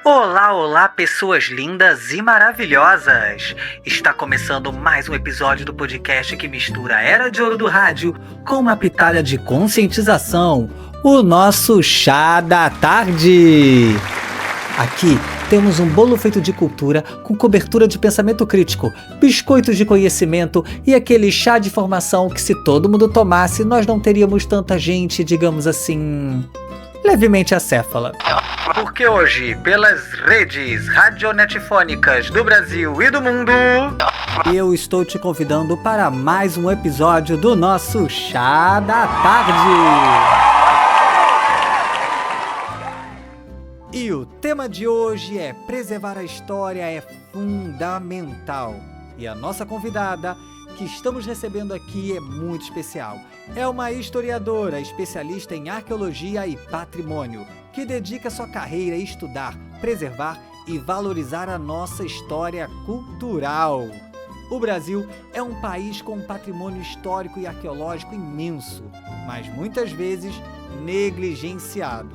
Olá, olá, pessoas lindas e maravilhosas! Está começando mais um episódio do podcast que mistura a Era de Ouro do Rádio com uma pitada de conscientização, o nosso Chá da Tarde! Aqui temos um bolo feito de cultura com cobertura de pensamento crítico, biscoitos de conhecimento e aquele chá de formação que, se todo mundo tomasse, nós não teríamos tanta gente, digamos assim, levemente acéfala. Porque hoje, pelas redes radionetfônicas do Brasil e do mundo, eu estou te convidando para mais um episódio do nosso Chá da Tarde. E o tema de hoje é: preservar a história é fundamental. E a nossa convidada que estamos recebendo aqui é muito especial. É uma historiadora, especialista em arqueologia e patrimônio, que dedica sua carreira a estudar, preservar e valorizar a nossa história cultural. O Brasil é um país com um patrimônio histórico e arqueológico imenso, mas muitas vezes negligenciado.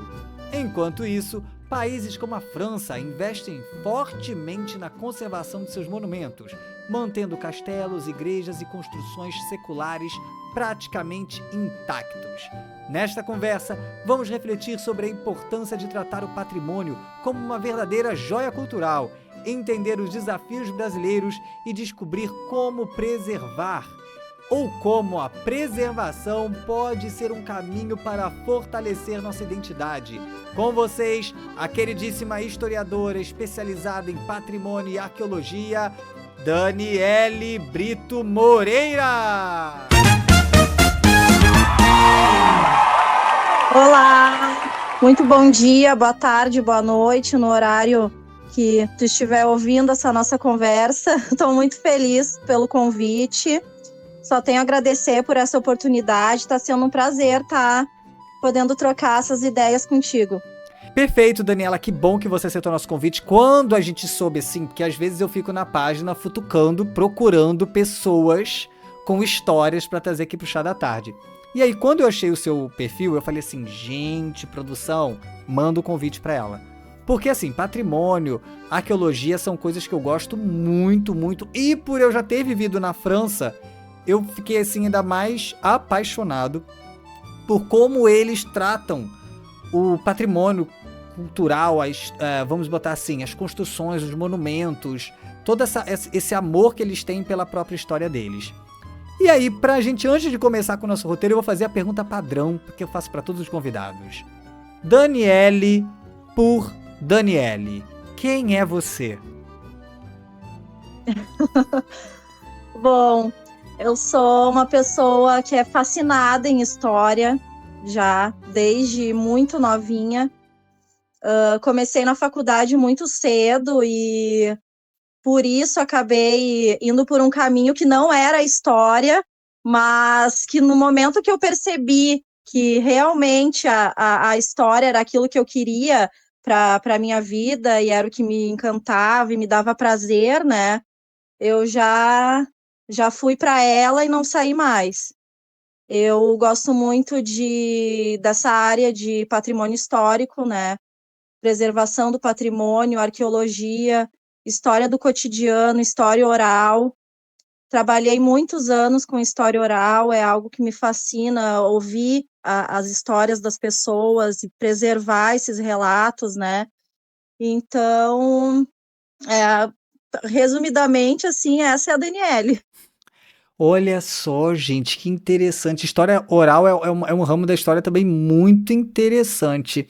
Enquanto isso, países como a França investem fortemente na conservação de seus monumentos, mantendo castelos, igrejas e construções seculares praticamente intactos. Nesta conversa, vamos refletir sobre a importância de tratar o patrimônio como uma verdadeira joia cultural, entender os desafios brasileiros e descobrir como preservar, ou como a preservação pode ser um caminho para fortalecer nossa identidade. Com vocês, a queridíssima historiadora especializada em patrimônio e arqueologia, Daniele Brito Moreira! Olá! Muito bom dia, boa tarde, boa noite, no horário que tu estiver ouvindo essa nossa conversa. Estou muito feliz pelo convite. Só tenho a agradecer por essa oportunidade. Está sendo um prazer estar podendo trocar essas ideias contigo. Perfeito, Daniela, que bom que você aceitou nosso convite. Quando a gente soube assim, porque às vezes eu fico na página futucando, procurando pessoas com histórias para trazer aqui pro Chá da Tarde. E aí, quando eu achei o seu perfil, eu falei assim: gente, produção, manda o convite para ela. Porque assim, patrimônio, arqueologia são coisas que eu gosto muito, muito. E por eu já ter vivido na França, eu fiquei assim ainda mais apaixonado por como eles tratam o patrimônio cultural, vamos botar assim, as construções, os monumentos, todo esse amor que eles têm pela própria história deles. E aí, pra gente, antes de começar com o nosso roteiro, eu vou fazer a pergunta padrão, que eu faço para todos os convidados. Daniele por Daniele, quem é você? Bom, eu sou uma pessoa que é fascinada em história, já desde muito novinha. Comecei na faculdade muito cedo e por isso acabei indo por um caminho que não era história, mas que no momento que eu percebi que realmente a história era aquilo que eu queria para a minha vida e era o que me encantava e me dava prazer, né? Eu já fui para ela e não saí mais. Eu gosto muito dessa área de patrimônio histórico, né? Preservação do patrimônio, arqueologia, história do cotidiano, história oral. Trabalhei muitos anos com história oral, é algo que me fascina, ouvir as histórias das pessoas e preservar esses relatos, né? Então, resumidamente, assim, essa é a Daniele. Olha só, gente, que interessante. História oral é um ramo da história também muito interessante.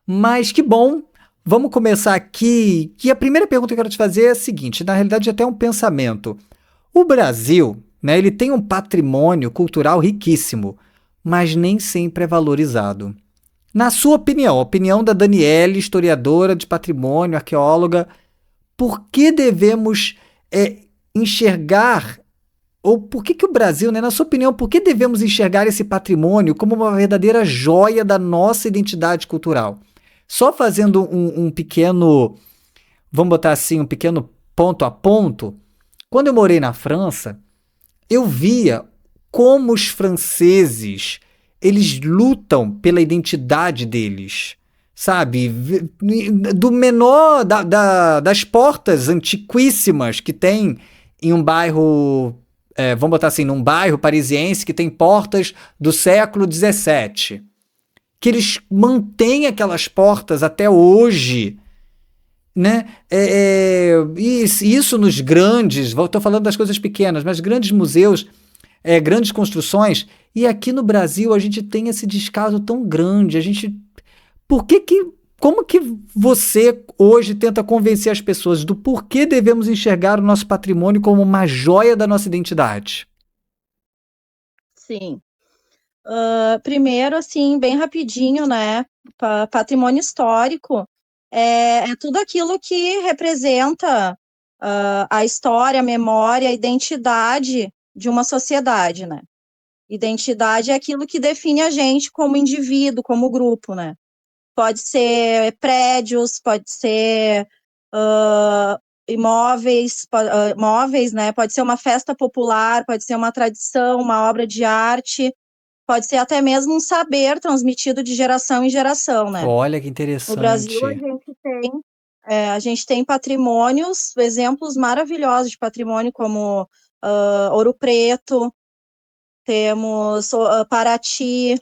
Mas que bom, vamos começar aqui. Que a primeira pergunta que eu quero te fazer é a seguinte: na realidade, até um pensamento. O Brasil, né, ele tem um patrimônio cultural riquíssimo, mas nem sempre é valorizado. Na sua opinião, a opinião da Daniele, historiadora de patrimônio, arqueóloga, por que devemos enxergar, ou por que o Brasil, né, na sua opinião, por que devemos enxergar esse patrimônio como uma verdadeira joia da nossa identidade cultural? Só fazendo um pequeno, vamos botar assim, um pequeno ponto a ponto, quando eu morei na França, eu via como os franceses, eles lutam pela identidade deles. sabe? Do menor, das portas antiquíssimas que tem em um bairro, vamos botar assim, num bairro parisiense que tem portas do século XVII. Que eles mantêm aquelas portas até hoje, né? Isso nos grandes, estou falando das coisas pequenas, mas grandes museus, grandes construções, e aqui no Brasil a gente tem esse descaso tão grande, a gente, por que que, como que você hoje tenta convencer as pessoas do porquê devemos enxergar o nosso patrimônio como uma joia da nossa identidade? Sim. Primeiro, assim, bem rapidinho, né? Patrimônio histórico é tudo aquilo que representa a história, a memória, a identidade de uma sociedade, né? Identidade é aquilo que define a gente como indivíduo, como grupo, né? Pode ser prédios, pode ser imóveis, móveis, né? Pode ser uma festa popular, pode ser uma tradição, uma obra de arte, pode ser até mesmo um saber transmitido de geração em geração, né? Olha que No Brasil, interessante. a gente tem patrimônios, exemplos maravilhosos de patrimônio, como Ouro Preto, temos Paraty,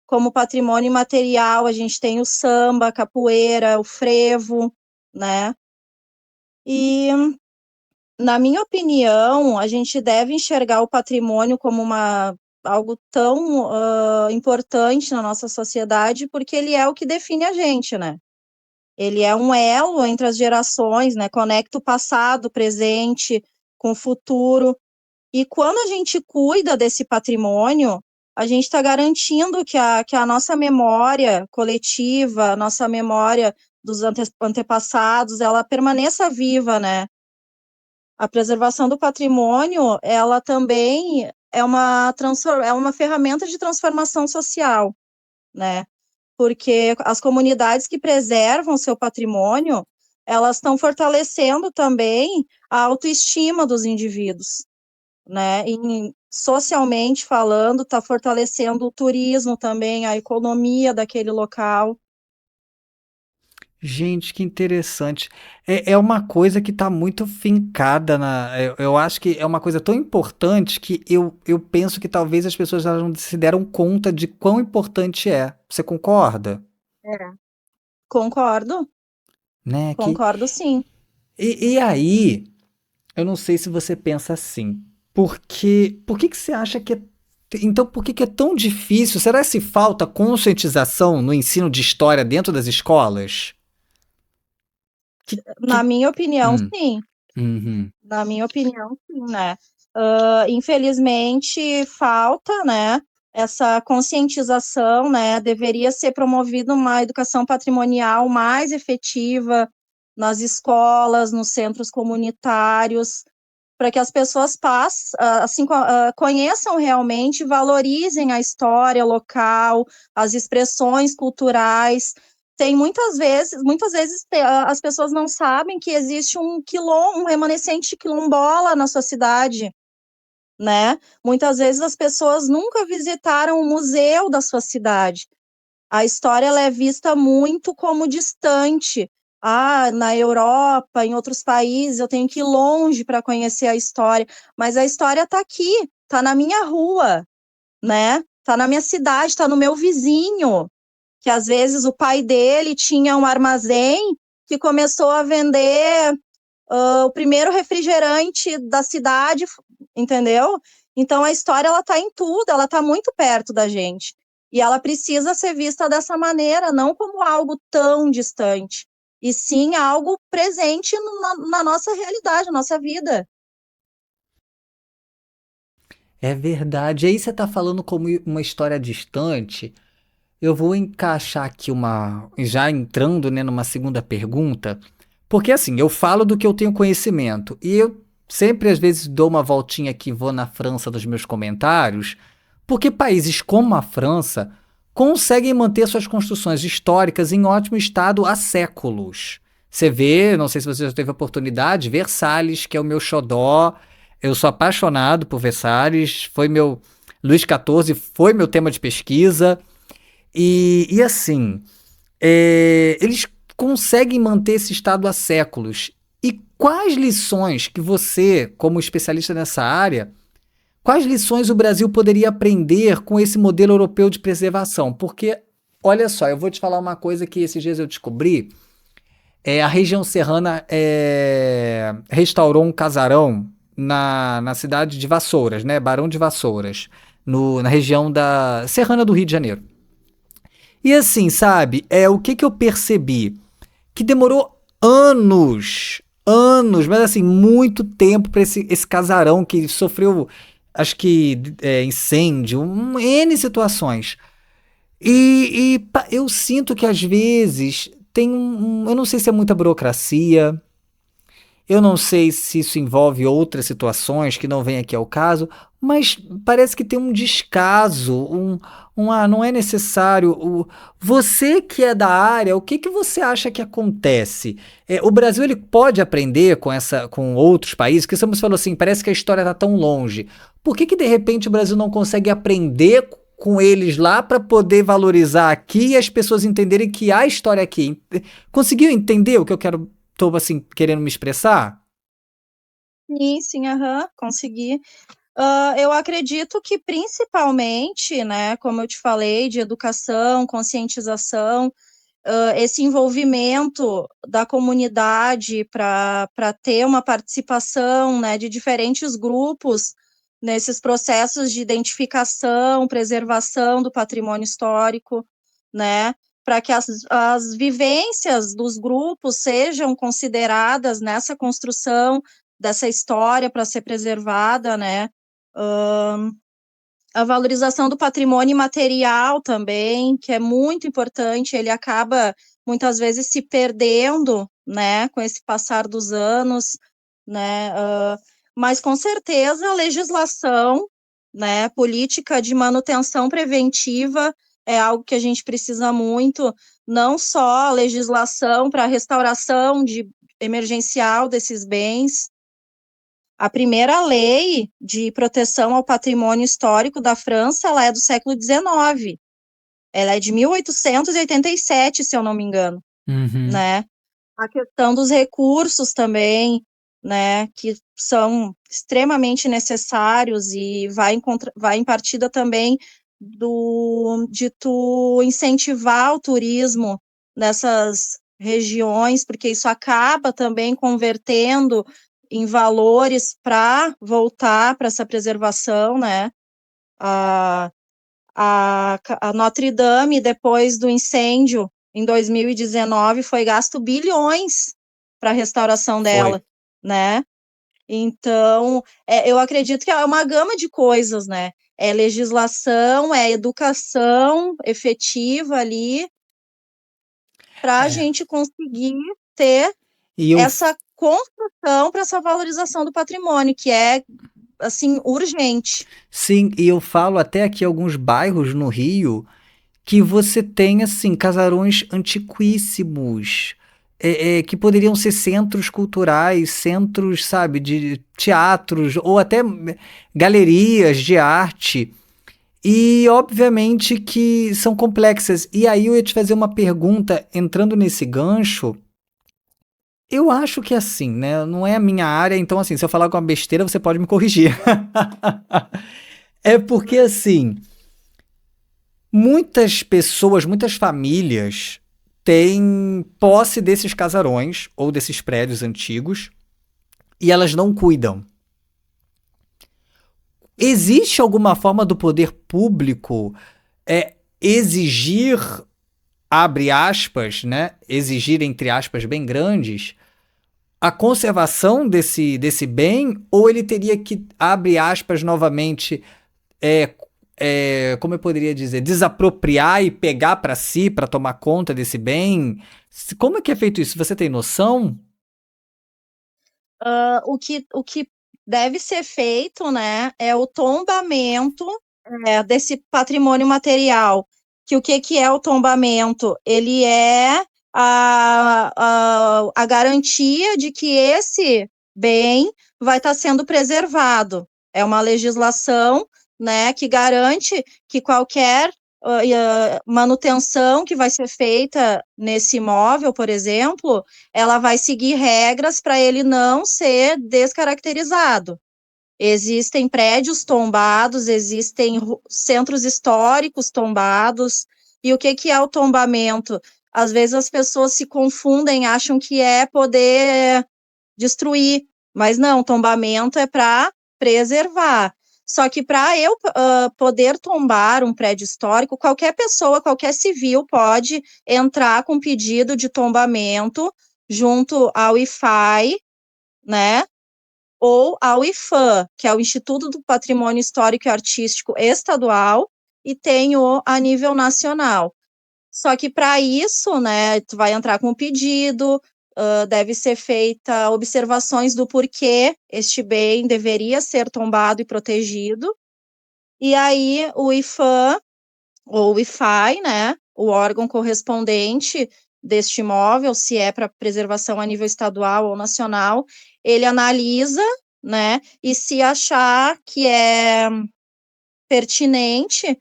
como patrimônio imaterial, a gente tem o samba, a capoeira, o frevo, né? E, na minha opinião, a gente deve enxergar o patrimônio como algo tão importante na nossa sociedade, porque ele é o que define a gente, né? Ele é um elo entre as gerações, né? Conecta o passado, o presente com o futuro. E quando a gente cuida desse patrimônio, a gente está garantindo que a nossa memória coletiva, a nossa memória dos antepassados, ela permaneça viva, né? A preservação do patrimônio, ela também é uma ferramenta de transformação social, né? Porque as comunidades que preservam seu patrimônio, elas estão fortalecendo também a autoestima dos indivíduos, né? E socialmente falando, está fortalecendo o turismo também, a economia daquele local. Gente, que interessante. É uma coisa que está muito fincada eu acho que é uma coisa tão importante que eu penso que talvez as pessoas elas não se deram conta de quão importante é. Você concorda? É. Concordo, Né? concordo sim. E aí, eu não sei se você pensa assim. Por que que você acha que é. Então, por que que é tão difícil? Será que se falta conscientização no ensino de história dentro das escolas? Que, Na que... minha opinião, Hum, sim. uhum. Na minha opinião, sim, né? Infelizmente, falta, né, essa conscientização, né? Deveria ser promovida uma educação patrimonial mais efetiva nas escolas, nos centros comunitários, para que as pessoas conheçam realmente, valorizem a história local, as expressões culturais. Tem muitas vezes as pessoas não sabem que existe um remanescente quilombola na sua cidade, né? Muitas vezes as pessoas nunca visitaram o museu da sua cidade. A história ela é vista muito como distante. Na Europa, em outros países, eu tenho que ir longe para conhecer a história, mas a história está aqui, está na minha rua, né? Está na minha cidade, está no meu vizinho, que às vezes o pai dele tinha um armazém que começou a vender o primeiro refrigerante da cidade, entendeu? Então a história ela está em tudo, ela está muito perto da gente. E ela precisa ser vista dessa maneira, não como algo tão distante, e sim algo presente na nossa realidade, na nossa vida. É verdade. Aí você está falando como uma história distante. Eu vou encaixar aqui já entrando, né, numa segunda pergunta, porque assim, eu falo do que eu tenho conhecimento e eu sempre às vezes dou uma voltinha aqui, vou na França dos meus comentários, porque países como a França conseguem manter suas construções históricas em ótimo estado há séculos. Você vê, não sei se você já teve a oportunidade, Versalhes, que é o meu xodó. Eu sou apaixonado por Versalhes, foi meu Luís XIV foi meu tema de pesquisa. E assim, eles conseguem manter esse estado há séculos. E quais lições que você, como especialista nessa área, quais lições o Brasil poderia aprender com esse modelo europeu de preservação? Porque, olha só, eu vou te falar uma coisa que esses dias eu descobri. A região serrana restaurou um casarão na cidade de Vassouras, né? Barão de Vassouras, na região da serrana do Rio de Janeiro. E assim, sabe, o que que eu percebi? Que demorou anos, mas assim, muito tempo para esse casarão que sofreu, acho que, incêndio, N situações. Eu sinto que às vezes tem eu não sei se é muita burocracia, eu não sei se isso envolve outras situações que não vem aqui ao caso, mas parece que tem um descaso, não é necessário. Você que é da área, o que que você acha que acontece? O Brasil ele pode aprender com outros países, que você falou assim, parece que a história está tão longe. Por que que de repente o Brasil não consegue aprender com eles lá para poder valorizar aqui e as pessoas entenderem que há história aqui? Conseguiu entender o que eu quero? Tô assim querendo me expressar? Sim, sim, aham, consegui. Eu acredito que principalmente, né, como eu te falei, de educação, conscientização, esse envolvimento da comunidade para ter uma participação, né, de diferentes grupos nesses processos de identificação, preservação do patrimônio histórico, né, para que as vivências dos grupos sejam consideradas nessa construção dessa história para ser preservada, né, a valorização do patrimônio material também, que é muito importante, ele acaba muitas vezes se perdendo, né, com esse passar dos anos, né, mas com certeza a legislação, né, política de manutenção preventiva é algo que a gente precisa muito, não só a legislação para restauração emergencial desses bens. A primeira lei de proteção ao patrimônio histórico da França, ela é do século XIX. Ela é de 1887, se eu não me engano, Uhum. né? A questão dos recursos também, né, que são extremamente necessários e vai em partida também de tu incentivar o turismo nessas regiões, porque isso acaba também convertendo em valores para voltar para essa preservação, né? A, a Notre Dame, depois do incêndio em 2019, foi gasto bilhões para a restauração Foi. dela, né? Então, eu acredito que é uma gama de coisas, né? É legislação, é educação efetiva ali, para a É. gente conseguir ter E eu, essa construção para essa valorização do patrimônio, que é, assim, urgente. sim, e eu falo até aqui alguns bairros no Rio que você tem, assim, casarões antiquíssimos, que poderiam ser centros culturais, centros, sabe, de teatros ou até galerias de arte. E, obviamente, que são complexas. E aí eu ia te fazer uma pergunta, entrando nesse gancho. Eu acho que é assim, né? Não é a minha área, então, assim, se eu falar alguma besteira, você pode me corrigir. É porque, assim, muitas pessoas, muitas famílias têm posse desses casarões ou desses prédios antigos e elas não cuidam. Existe alguma forma do poder público exigir, abre aspas, né? Exigir, entre aspas, bem grandes, a conservação desse bem, ou ele teria que, abre aspas novamente, é, como eu poderia dizer, desapropriar e pegar para si, para tomar conta desse bem? Como é que é feito isso? Você tem noção? O que deve ser feito, né, é o tombamento desse patrimônio material. Que o que é o tombamento? Ele é a garantia de que esse bem vai estar sendo preservado. É uma legislação, né, que garante que qualquer e a manutenção que vai ser feita nesse imóvel, por exemplo, ela vai seguir regras para ele não ser descaracterizado. Existem prédios tombados, existem centros históricos tombados. E o que que é o tombamento? Às vezes as pessoas se confundem, acham que é poder destruir, mas não, tombamento é para preservar. Só que para eu poder tombar um prédio histórico, qualquer pessoa, qualquer civil pode entrar com pedido de tombamento junto ao IFAI, né? Ou ao IFAM, que é o Instituto do Patrimônio Histórico e Artístico Estadual, e tem o a nível nacional. Só que para isso, né, tu vai entrar com o pedido, deve ser feita observações do porquê este bem deveria ser tombado e protegido. E aí o IFAM ou o IFAI, né, o órgão correspondente deste imóvel, se é para preservação a nível estadual ou nacional, ele analisa, né, e se achar que é pertinente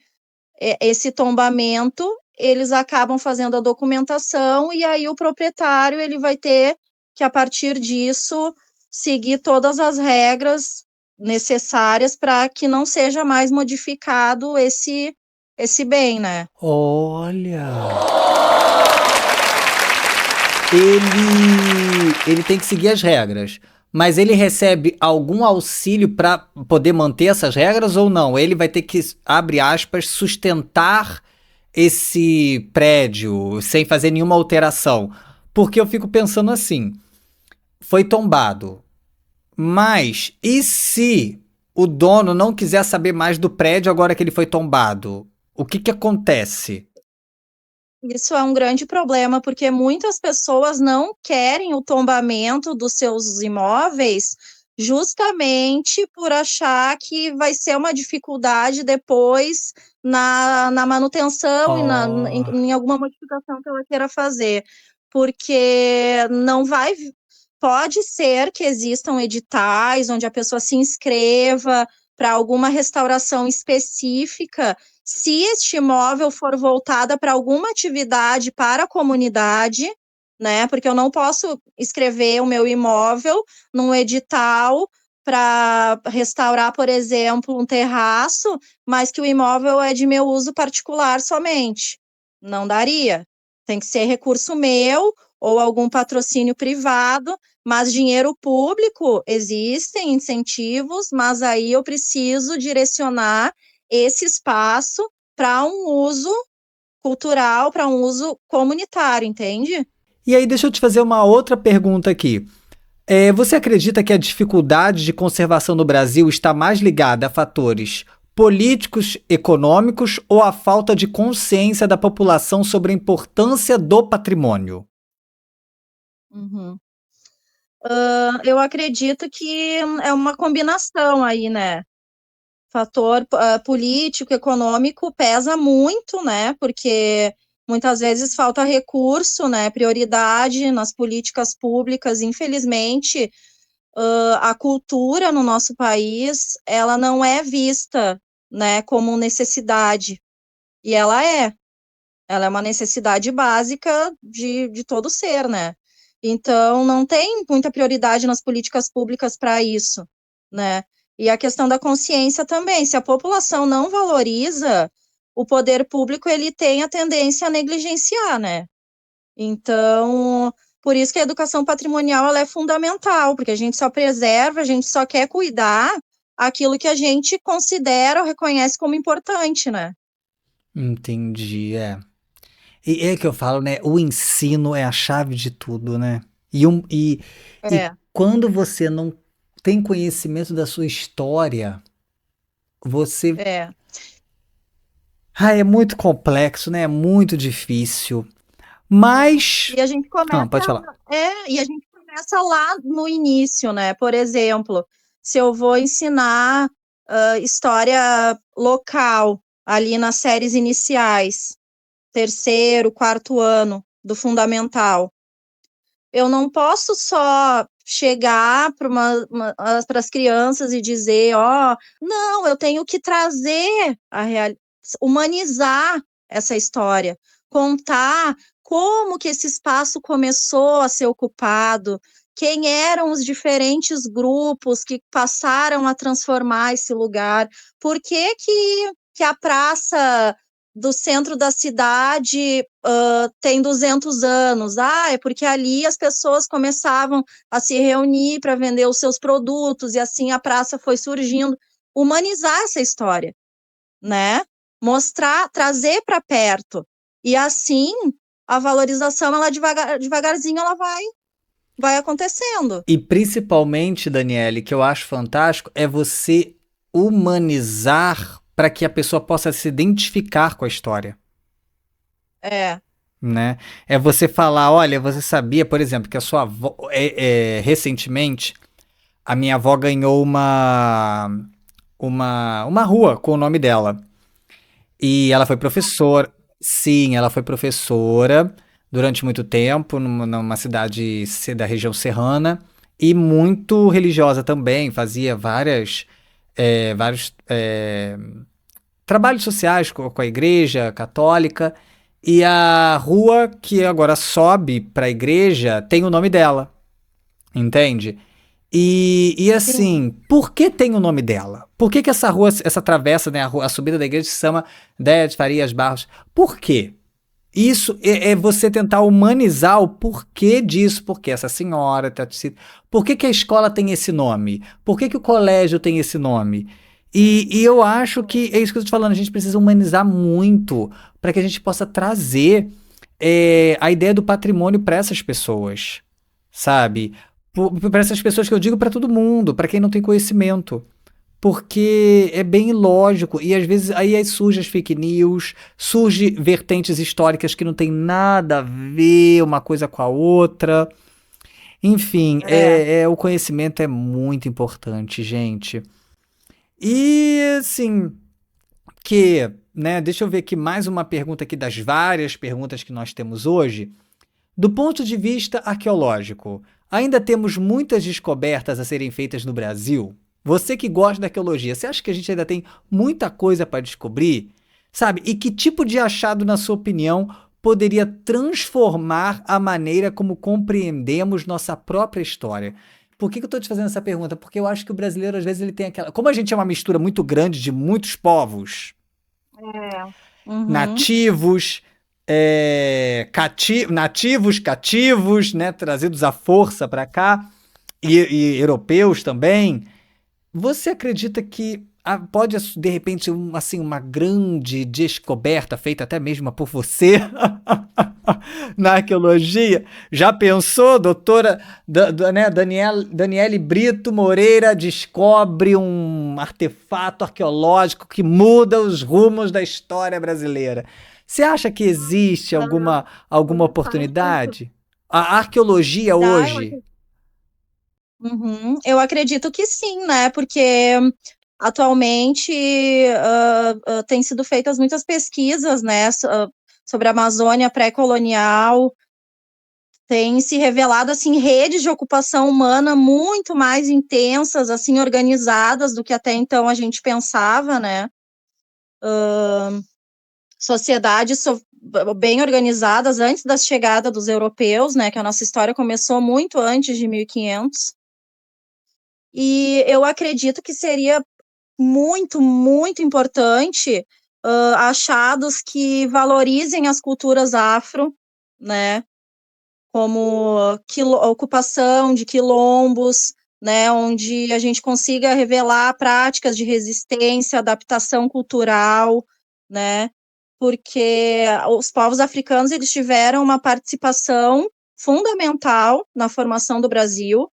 esse tombamento, eles acabam fazendo a documentação e aí o proprietário ele vai ter que, a partir disso, seguir todas as regras necessárias para que não seja mais modificado esse bem, né? Olha, ele tem que seguir as regras, mas ele recebe algum auxílio para poder manter essas regras ou não? Ele vai ter que, abre aspas, sustentar esse prédio sem fazer nenhuma alteração. Porque eu fico pensando assim, foi tombado, mas e se o dono não quiser saber mais do prédio agora que ele foi tombado? O que que acontece? Isso é um grande problema, porque muitas pessoas não querem o tombamento dos seus imóveis justamente por achar que vai ser uma dificuldade depois na manutenção e Oh, em alguma modificação que ela queira fazer. Porque não vai. Pode ser que existam editais onde a pessoa se inscreva para alguma restauração específica, se este imóvel for voltada para alguma atividade para a comunidade, né? Porque eu não posso escrever o meu imóvel num edital para restaurar, por exemplo, um terraço, mas que o imóvel é de meu uso particular somente. Não daria. Tem que ser recurso meu ou algum patrocínio privado, mas dinheiro público, existem incentivos, mas aí eu preciso direcionar esse espaço para um uso cultural, para um uso comunitário, entende? e aí deixa eu te fazer uma outra pergunta aqui. Você acredita que a dificuldade de conservação no Brasil está mais ligada a fatores políticos, econômicos ou a falta de consciência da população sobre a importância do patrimônio? Uhum. Eu acredito que é uma combinação aí, né? Fator político, econômico pesa muito, né? Porque muitas vezes falta recurso, né? Prioridade nas políticas públicas. Infelizmente, a cultura no nosso país, ela não é vista, né, como necessidade. E ela é uma necessidade básica de todo ser, né? Então, não tem muita prioridade nas políticas públicas para isso, né? E a questão da consciência também, se a população não valoriza, o poder público ele tem a tendência a negligenciar, né? Então, por isso que a educação patrimonial ela é fundamental, porque a gente só preserva, a gente só quer cuidar aquilo que a gente considera ou reconhece como importante, né? Entendi, é. E é que eu falo, né? O ensino é a chave de tudo, né? E É, quando você não tem conhecimento da sua história, você. é. Ah, é muito complexo, né? É muito difícil. É. Mas. E a gente Ah, começa, pode falar. e a gente começa lá no início, né? Por exemplo, se eu vou ensinar história local ali nas séries iniciais, terceiro, quarto ano do fundamental, eu não posso só chegar para as crianças e dizer, ó, não, eu tenho que trazer a realidade, humanizar essa história, contar como que esse espaço começou a ser ocupado, quem eram os diferentes grupos que passaram a transformar esse lugar, por que a praça do centro da cidade tem 200 anos? Ah, é porque ali as pessoas começavam a se reunir para vender os seus produtos e assim a praça foi surgindo. Humanizar essa história, né? Mostrar, trazer para perto. E assim, a valorização, ela devagarzinho, ela vai acontecendo. E principalmente, Daniele, que eu acho fantástico, é você humanizar para que a pessoa possa se identificar com a história, É, né? É você falar, olha, você sabia, por exemplo, que a sua avó, recentemente, a minha avó ganhou uma rua com o nome dela. E ela foi professora. Sim, ela foi professora durante muito tempo numa cidade da região serrana e muito religiosa também. Fazia vários trabalhos sociais com a igreja católica. E a rua que agora sobe para a igreja tem o nome dela, entende? E sim, assim, por que tem o nome dela? Por que essa rua, essa travessa, né, a subida da igreja se chama Déia de Farias Barros? Por quê? Isso é você tentar humanizar o porquê disso, porque essa senhora, por que a escola tem esse nome? Por que o colégio tem esse nome? E eu acho que é isso que eu estou te falando, a gente precisa humanizar muito para que a gente possa trazer a ideia do patrimônio para essas pessoas, sabe? Para essas pessoas que eu digo para todo mundo, para quem não tem conhecimento. Porque é bem ilógico e às vezes aí surge as fake news, surge vertentes históricas que não tem nada a ver uma coisa com a outra. Enfim, é. o conhecimento é muito importante, gente. E assim, né, deixa eu ver aqui mais uma pergunta aqui das várias perguntas que nós temos hoje. Do ponto de vista arqueológico, ainda temos muitas descobertas a serem feitas no Brasil? Você que gosta da arqueologia, você acha que a gente ainda tem muita coisa para descobrir? Sabe? E que tipo de achado, na sua opinião, poderia transformar a maneira como compreendemos nossa própria história? Por que eu estou te fazendo essa pergunta? Porque eu acho que o brasileiro, às vezes, ele tem aquela. Como a gente é uma mistura muito grande de muitos povos, É. Uhum. nativos, nativos, cativos, né, trazidos à força para cá, e europeus também. Você acredita que pode, de repente, assim, uma grande descoberta feita até mesmo por você na arqueologia? Já pensou, doutora né, Daniele Brito Moreira descobre um artefato arqueológico que muda os rumos da história brasileira? Você acha que existe alguma oportunidade? A arqueologia Tá, hoje. eu acredito que sim, né? Porque atualmente têm sido feitas muitas pesquisas, né, sobre a Amazônia pré-colonial, tem se revelado assim redes de ocupação humana muito mais intensas, assim organizadas do que até então a gente pensava, né? Sociedades bem organizadas antes da chegada dos europeus, né? Que a nossa história começou muito antes de 1500. E eu acredito que seria muito, muito importante achados que valorizem as culturas afro, né? Como ocupação de quilombos, né, onde a gente consiga revelar práticas de resistência, adaptação cultural, né, porque os povos africanos eles tiveram uma participação fundamental na formação do Brasil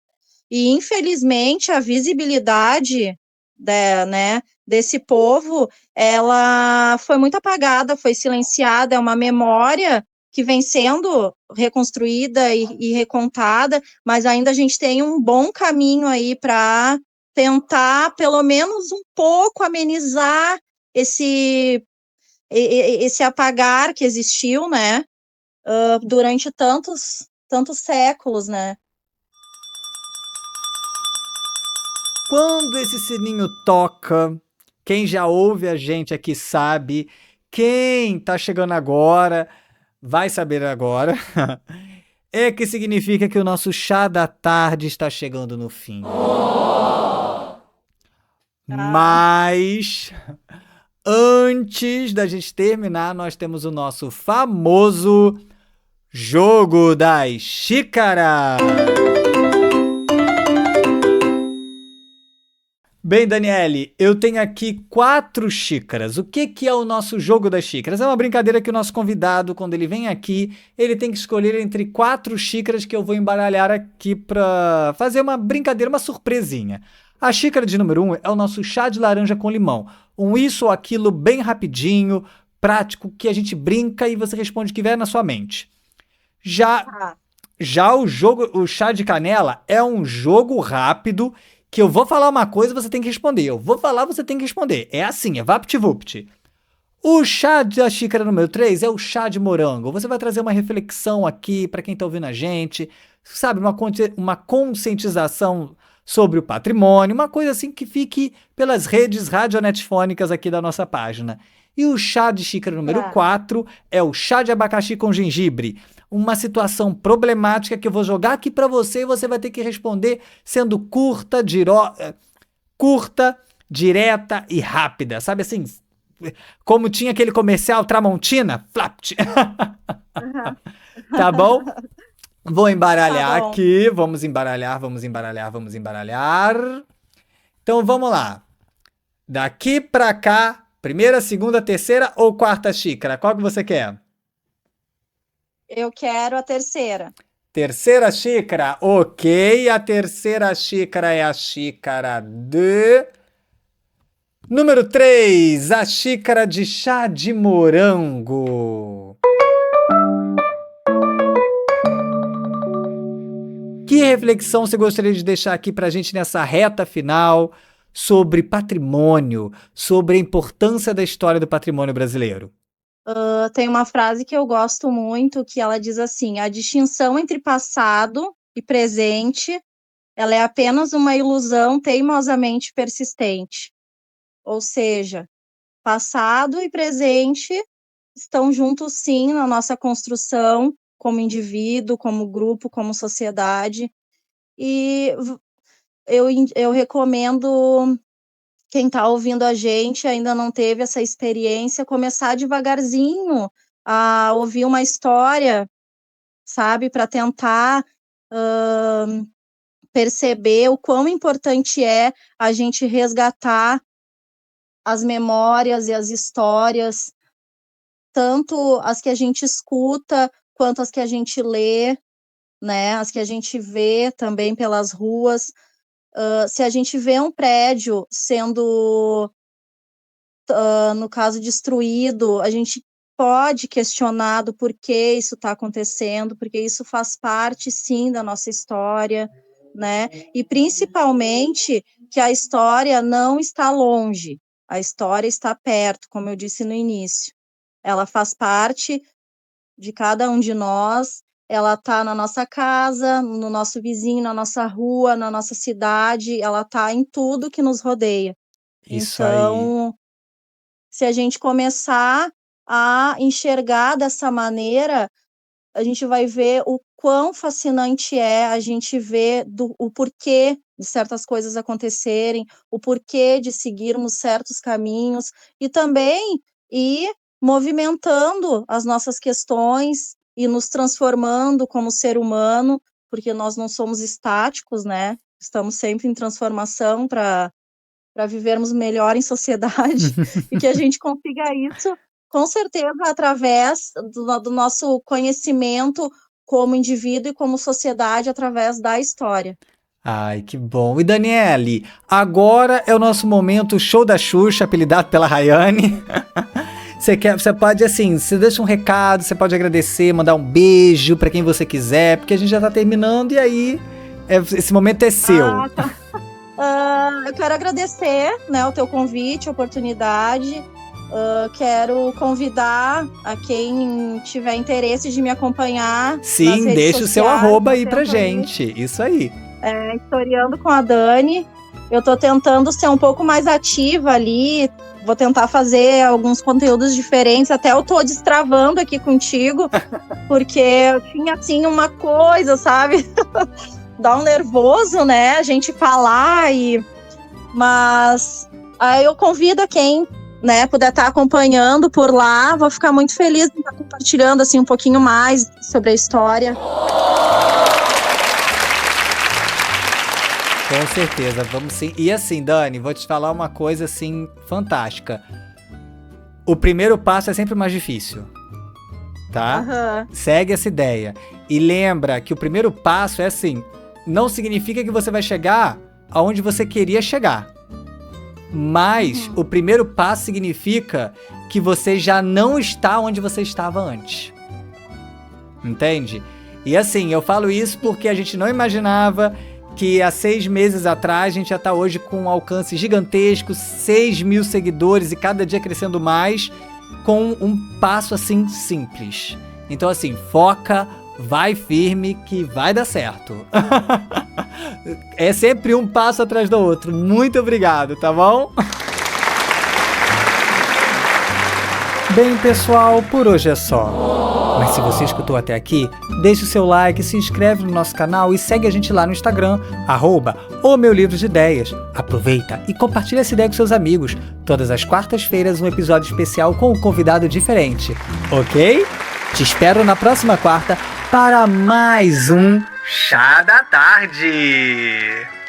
e infelizmente a visibilidade né, desse povo ela foi muito apagada, foi silenciada, é uma memória que vem sendo reconstruída e recontada, mas ainda a gente tem um bom caminho aí para tentar, pelo menos um pouco, amenizar esse apagar que existiu, né, durante tantos séculos, né? Quando esse sininho toca, quem já ouve a gente aqui sabe quem tá chegando agora vai saber agora, é que significa que o nosso chá da tarde está chegando no fim. Mas antes da gente terminar, nós temos o nosso famoso Jogo das Xícaras. Bem, Daniele, eu tenho aqui 4 xícaras. O que é o nosso Jogo das Xícaras? É uma brincadeira que o nosso convidado, quando ele vem aqui, ele tem que escolher entre 4 xícaras que eu vou embaralhar aqui para fazer uma brincadeira, uma surpresinha. A xícara de número 1 é o nosso chá de laranja com limão. Um isso ou aquilo bem rapidinho, prático, que a gente brinca e você responde o que vier na sua mente. Já o chá de canela é um jogo rápido que eu vou falar uma coisa, você tem que responder. Eu vou falar, você tem que responder. É assim, é vapt-vupt. O chá da xícara número 3 é o chá de morango. Você vai trazer uma reflexão aqui para quem está ouvindo a gente, sabe, uma conscientização sobre o patrimônio, uma coisa assim que fique pelas redes radionetfônicas aqui da nossa página. E o chá de xícara número 4 é o chá de abacaxi com gengibre. Uma situação problemática que eu vou jogar aqui para você e você vai ter que responder sendo curta, direta e rápida. Sabe assim, como tinha aquele comercial Tramontina? Flapt. Tá bom? Vou embaralhar aqui. Vamos embaralhar. Então vamos lá. Daqui para cá, primeira, segunda, terceira ou quarta xícara? Qual que você quer? Eu quero a terceira. Terceira xícara? Ok, a terceira xícara é a xícara de... Número 3, a xícara de chá de morango. Que reflexão você gostaria de deixar aqui pra gente nessa reta final sobre patrimônio, sobre a importância da história do patrimônio brasileiro? Tem uma frase que eu gosto muito, que ela diz assim: a distinção entre passado e presente, ela é apenas uma ilusão teimosamente persistente. Ou seja, passado e presente estão juntos sim na nossa construção como indivíduo, como grupo, como sociedade. E eu recomendo quem está ouvindo a gente ainda não teve essa experiência, começar devagarzinho a ouvir uma história, sabe, para tentar perceber o quão importante é a gente resgatar as memórias e as histórias, tanto as que a gente escuta, quanto as que a gente lê, né, as que a gente vê também pelas ruas. Se a gente vê um prédio sendo, no caso, destruído, a gente pode questionar do porquê isso está acontecendo, porque isso faz parte, sim, da nossa história, né? E principalmente que a história não está longe, a história está perto, como eu disse no início. Ela faz parte de cada um de nós, ela está na nossa casa, no nosso vizinho, na nossa rua, na nossa cidade, ela está em tudo que nos rodeia. Isso então, aí. Se a gente começar a enxergar dessa maneira, a gente vai ver o quão fascinante é a gente ver o porquê de certas coisas acontecerem, o porquê de seguirmos certos caminhos, e também ir movimentando as nossas questões e nos transformando como ser humano, porque nós não somos estáticos, né? Estamos sempre em transformação para vivermos melhor em sociedade e que a gente consiga isso, com certeza, através do nosso conhecimento como indivíduo e como sociedade, através da história. Ai, que bom. E Daniele, agora é o nosso momento show da Xuxa, apelidado pela Rayane. Você pode, assim, você deixa um recado, você pode agradecer, mandar um beijo pra quem você quiser, porque a gente já tá terminando e aí esse momento é seu. Tá. Eu quero agradecer, né, o teu convite, a oportunidade. Quero convidar a quem tiver interesse de me acompanhar. Sim, deixa o seu arroba aí pra gente. Isso aí. Historiando com a Dani. Eu tô tentando ser um pouco mais ativa ali, vou tentar fazer alguns conteúdos diferentes. Até eu tô destravando aqui contigo, porque eu tinha, assim, uma coisa, sabe? Dá um nervoso, né? A gente falar Mas aí eu convido a quem, né, puder estar acompanhando por lá. Vou ficar muito feliz de estar compartilhando, assim, um pouquinho mais sobre a história. Com certeza, vamos sim. E assim, Dani, vou te falar uma coisa assim fantástica. O primeiro passo é sempre mais difícil, tá? Uhum. Segue essa ideia. E lembra que o primeiro passo é assim, não significa que você vai chegar aonde você queria chegar. Mas o primeiro passo significa que você já não está onde você estava antes. Entende? E assim, eu falo isso porque a gente não imaginava que há 6 meses atrás a gente já está hoje com um alcance gigantesco, 6 mil seguidores e cada dia crescendo mais, com um passo assim simples. Então assim, foca, vai firme que vai dar certo. É sempre um passo atrás do outro. Muito obrigado, tá bom? Bem, pessoal, por hoje é só. Mas se você escutou até aqui, deixe o seu like, se inscreve no nosso canal e segue a gente lá no Instagram, @OMeuLivroDeIdeias. Aproveita e compartilha essa ideia com seus amigos. Todas as quartas-feiras um episódio especial com um convidado diferente, ok? Te espero na próxima quarta para mais um Chá da Tarde.